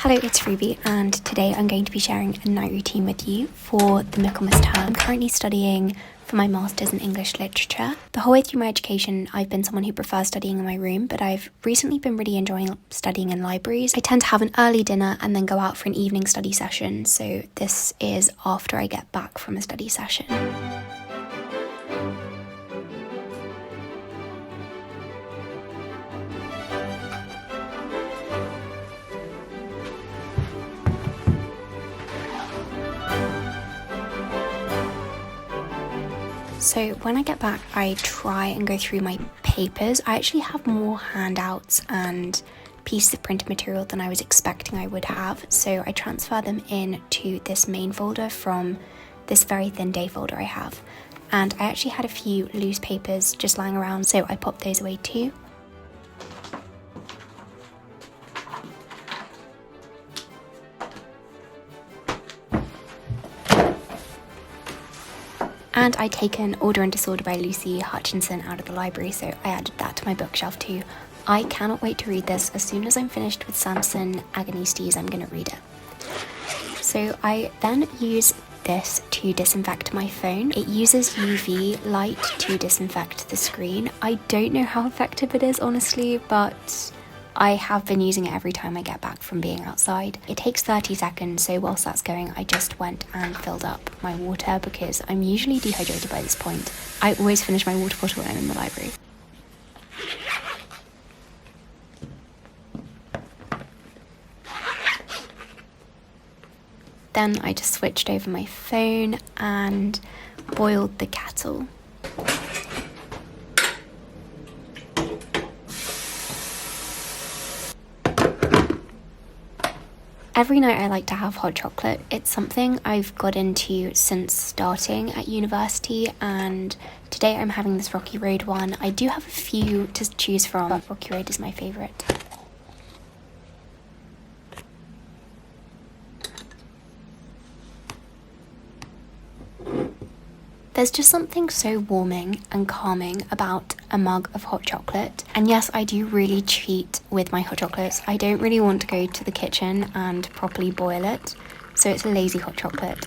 Hello, it's Ruby, and today I'm going to be sharing a night routine with you for the Michaelmas term. I'm currently studying for my Masters in English Literature. The whole way through my education, I've been someone who prefers studying in my room, but I've recently been really enjoying studying in libraries. I tend to have an early dinner and then go out for an evening study session, so this is after I get back from a study session. So when I get back, I try and go through my papers. I actually have more handouts and pieces of printed material than I was expecting I would have. So I transfer them in to this main folder from this very thin day folder I have. And I actually had a few loose papers just lying around, so I popped those away too. And I'd taken Order and Disorder by Lucy Hutchinson out of the library, so I added that to my bookshelf too. I cannot wait to read this. As soon as I'm finished with Samson Agonistes, I'm going to read it. So I then use this to disinfect my phone. It uses UV light to disinfect the screen. I don't know how effective it is, honestly, but I have been using it every time I get back from being outside. It takes 30 seconds, so whilst that's going, I just went and filled up my water because I'm usually dehydrated by this point. I always finish my water bottle when I'm in the library. Then I just switched over my phone and boiled the kettle. Every night I like to have hot chocolate. It's something I've got into since starting at university, and today I'm having this Rocky Road one. I do have a few to choose from, but Rocky Road is my favourite. There's just something so warming and calming about a mug of hot chocolate. And yes, I do really cheat with my hot chocolates. I don't really want to go to the kitchen and properly boil it, so it's a lazy hot chocolate.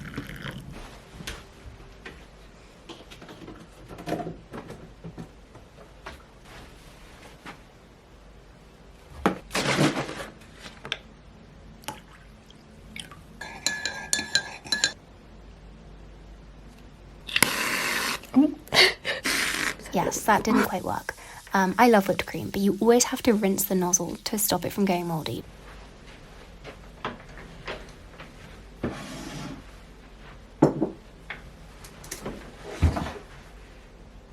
Yes, that didn't quite work. I love whipped cream, but you always have to rinse the nozzle to stop it from going mouldy.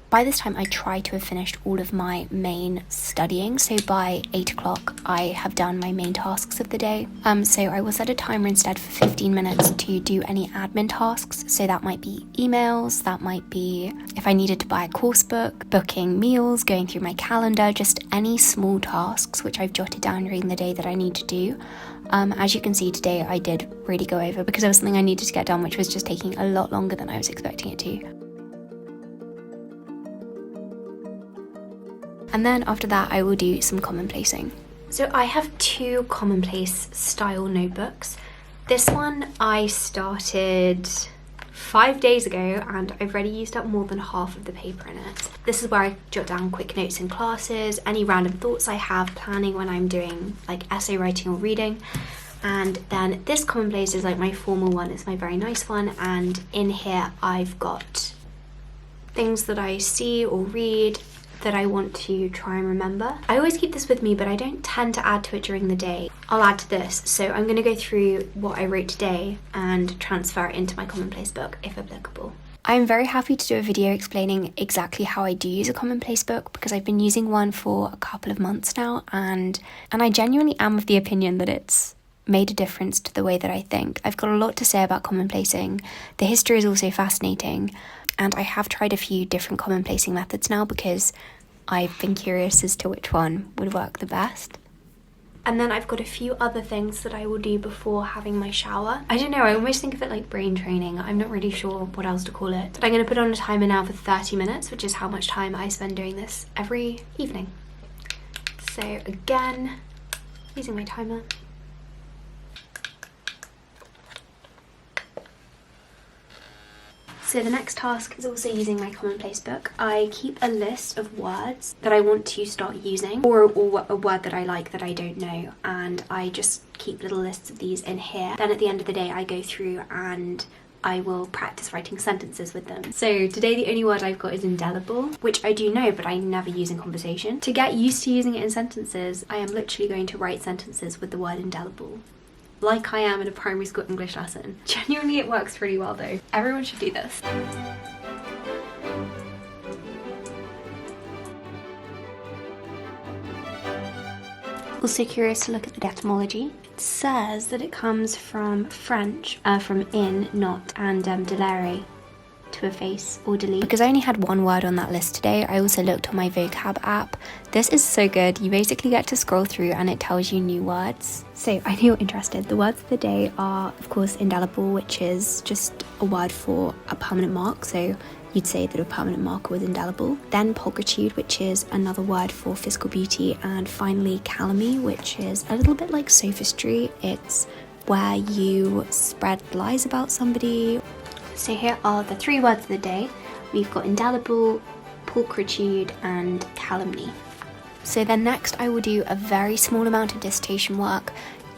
By this time, I try to have finished all of my main studying, so by 8 o'clock, I have done my main tasks of the day. So I will set a timer instead for 15 minutes to do any admin tasks, so that might be emails, that might be if I needed to buy a course book, booking meals, going through my calendar, just any small tasks which I've jotted down during the day that I need to do. As you can see today, I did really go over because there was something I needed to get done which was just taking a lot longer than I was expecting it to. And then after that, I will do some commonplacing. So I have two commonplace style notebooks. This one I started 5 days ago and I've already used up more than half of the paper in it. This is where I jot down quick notes in classes, any random thoughts I have, planning when I'm doing like essay writing or reading. And then this commonplace is like my formal one, it's my very nice one, and in here I've got things that I see or read that I want to try and remember. I always keep this with me, but I don't tend to add to it during the day. I'll add to this, so I'm going to go through what I wrote today and transfer it into my commonplace book if applicable. I'm very happy to do a video explaining exactly how I do use a commonplace book because I've been using one for a couple of months now, and I genuinely am of the opinion that it's made a difference to the way that I think. I've got a lot to say about commonplacing. The history is also fascinating, and I have tried a few different commonplacing methods now because I've been curious as to which one would work the best. And then I've got a few other things that I will do before having my shower. I don't know, I almost think of it like brain training. I'm not really sure what else to call it. But I'm going to put on a timer now for 30 minutes, which is how much time I spend doing this every evening. So again, using my timer. So the next task is also using my commonplace book. I keep a list of words that I want to start using, or a word that I like that I don't know, and I just keep little lists of these in here. Then at the end of the day I go through and I will practice writing sentences with them. So today the only word I've got is indelible, which I do know but I never use in conversation. To get used to using it in sentences, I am literally going to write sentences with the word indelible, like I am in a primary school English lesson. Genuinely, it works really well though. Everyone should do this. Also curious to look at the etymology. It says that it comes from French, from in, not, and delere, to efface or delete. Because I only had one word on that list today, I also looked on my vocab app. This is so good. You basically get to scroll through and it tells you new words. So I know you're interested. The words of the day are, of course, indelible, which is just a word for a permanent mark. So you'd say that a permanent marker was indelible. Then pulchritude, which is another word for physical beauty. And finally calumny, which is a little bit like sophistry. It's where you spread lies about somebody. So here are the 3 words of the day. We've got indelible, pulchritude, and calumny. So then next I will do a very small amount of dissertation work.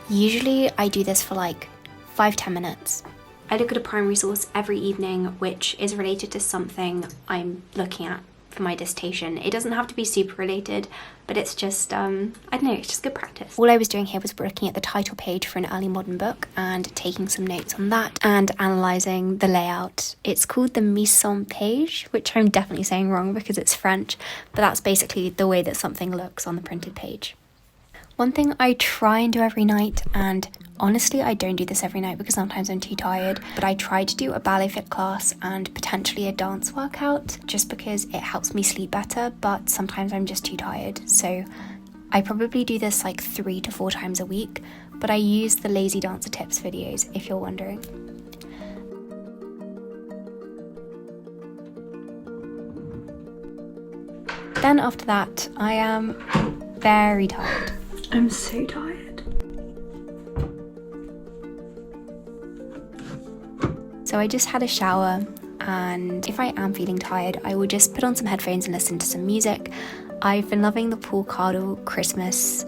Usually I do this for like 5-10 minutes. I look at a primary source every evening which is related to something I'm looking at for my dissertation. It doesn't have to be super related, but it's just, I don't know, it's just good practice. All I was doing here was looking at the title page for an early modern book and taking some notes on that and analysing the layout. It's called the mise en page, which I'm definitely saying wrong because it's French, but that's basically the way that something looks on the printed page. One thing I try and do every night, and honestly I don't do this every night because sometimes I'm too tired, but I try to do a ballet fit class and potentially a dance workout just because it helps me sleep better, but sometimes I'm just too tired. So I probably do this like 3 to 4 times a week, but I use the Lazy Dancer Tips videos if you're wondering. Then after that, I am very tired. I'm so tired. So I just had a shower, and if I am feeling tired, I will just put on some headphones and listen to some music. I've been loving the Paul Cardle Christmas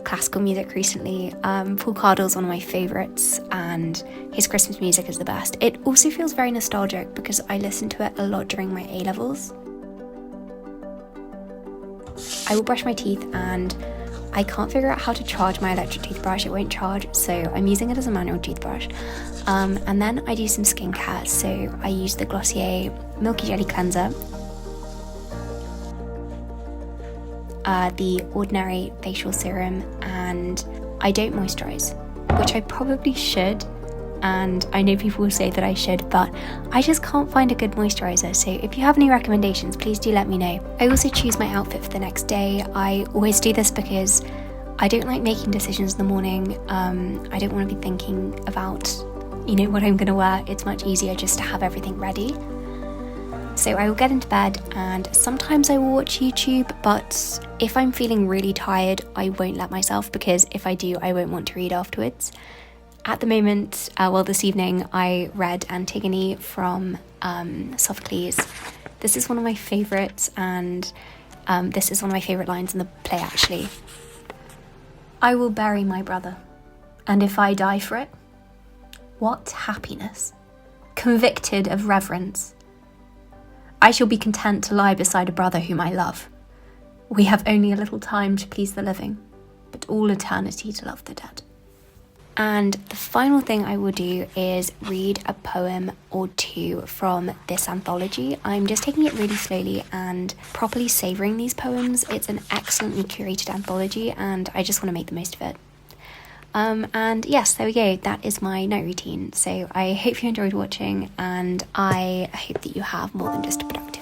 classical music recently. Paul Cardle's one of my favourites and his Christmas music is the best. It also feels very nostalgic because I listened to it a lot during my A-levels. I will brush my teeth and I can't figure out how to charge my electric toothbrush. It won't charge, so I'm using it as a manual toothbrush. And then I do some skincare. So I use the Glossier Milky Jelly Cleanser, the Ordinary Facial Serum, and I don't moisturise, which I probably should. And I know people will say that I should, but I just can't find a good moisturiser. So if you have any recommendations, please do let me know. I also choose my outfit for the next day. I always do this because I don't like making decisions in the morning. I don't want to be thinking about, what I'm going to wear. It's much easier just to have everything ready. So I will get into bed and sometimes I will watch YouTube, but if I'm feeling really tired, I won't let myself because if I do, I won't want to read afterwards. At the moment, this evening, I read Antigone from Sophocles. This is one of my favourites, and this is one of my favourite lines in the play, actually. I will bury my brother, and if I die for it, what happiness! Convicted of reverence. I shall be content to lie beside a brother whom I love. We have only a little time to please the living, but all eternity to love the dead. And the final thing I will do is read a poem or two from this anthology. I'm just taking it really slowly and properly savouring these poems. It's an excellently curated anthology and I just want to make the most of it. And yes, there we go. That is my night routine. So I hope you enjoyed watching and I hope that you have more than just a productive